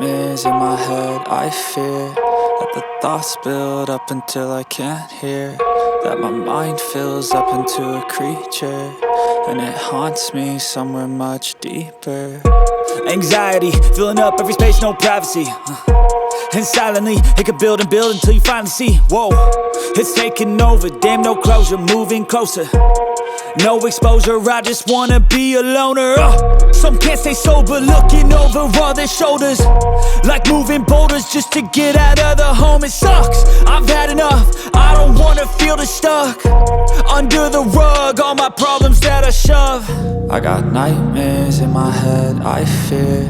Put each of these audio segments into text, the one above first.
nightmares in my head. I fear that the thoughts build up until I can't hear, that my mind fills up into a creature, and it haunts me somewhere much deeper. Anxiety, filling up every space, no privacy. And silently, it could build and build until you finally see, whoa, it's taking over, damn, no closure, moving closer. No exposure, I just wanna be a loner. Some can't stay sober, looking over all their shoulders, like moving boulders just to get out of the home. It sucks, I've had enough, I don't wanna feel the stuck under the rug, all my problems that I shove. I got nightmares in my head. I fear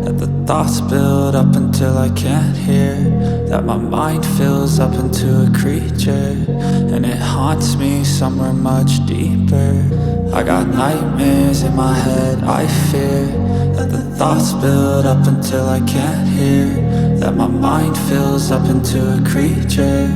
that the thoughts build up until I can't hear, that my mind fills up into a creature, and it haunts me somewhere much deeper. I got nightmares in my head. I fear that the thoughts build up until I can't hear, that my mind fills up into a creature,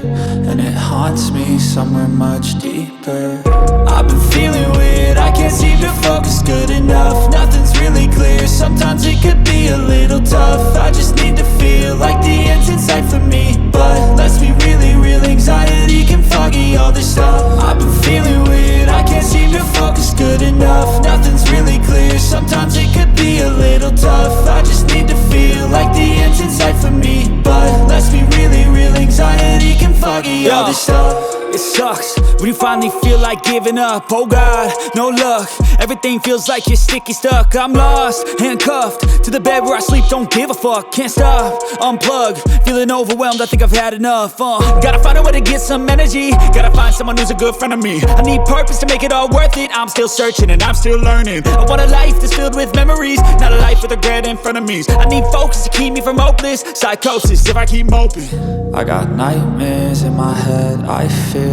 and it haunts me somewhere much deeper. I've been feeling weird, I can't seem to focus good enough. Nothing's really clear, sometimes it could be a little tough. I just need to feel like the end's in sight for me, but let's be really real, anxiety can foggy all this stuff. I've been feeling weird, I can't seem to focus good enough. Nothing's really clear, sometimes it could be a little tough. I just need to feel like the end's in sight for me, but let's be really real, anxiety can foggy all this stuff. It sucks when you finally feel like giving up. Oh God, no luck, everything feels like you're sticky stuck. I'm lost, handcuffed to the bed where I sleep, don't give a fuck. Can't stop, unplug, feeling overwhelmed, I think I've had enough. Gotta find a way to get some energy, gotta find someone who's a good friend of me. I need purpose to make it all worth it, I'm still searching and I'm still learning. I want a life that's filled with memories, not a life with regret and frenemies. I need focus to keep me from hopeless psychosis if I keep moping. I got nightmares in my head. I fear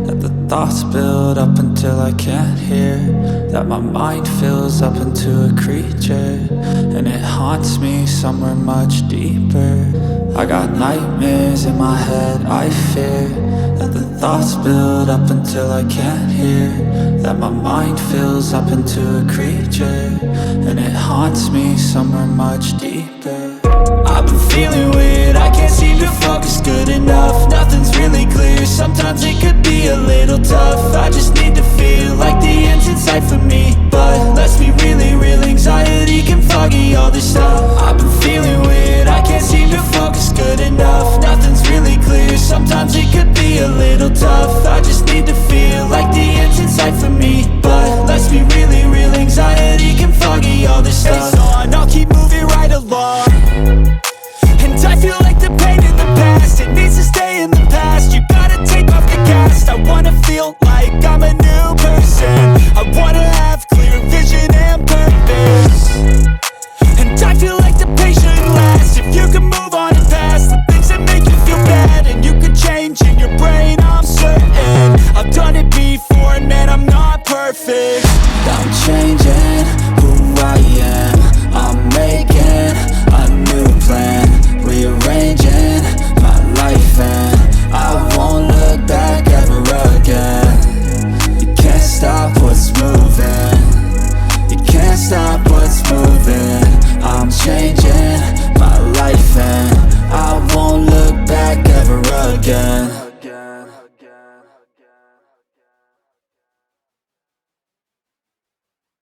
that the thoughts build up until I can't hear, that my mind fills up into a creature, and it haunts me somewhere much deeper. I got nightmares in my head. I fear that the thoughts build up until I can't hear, that my mind fills up into a creature, and it haunts me somewhere much deeper. I've been feeling weird, I can't seem to focus good enough. Nothing's really clear, sometimes it could be a little tough. I just need to feel like the end's in sight for me,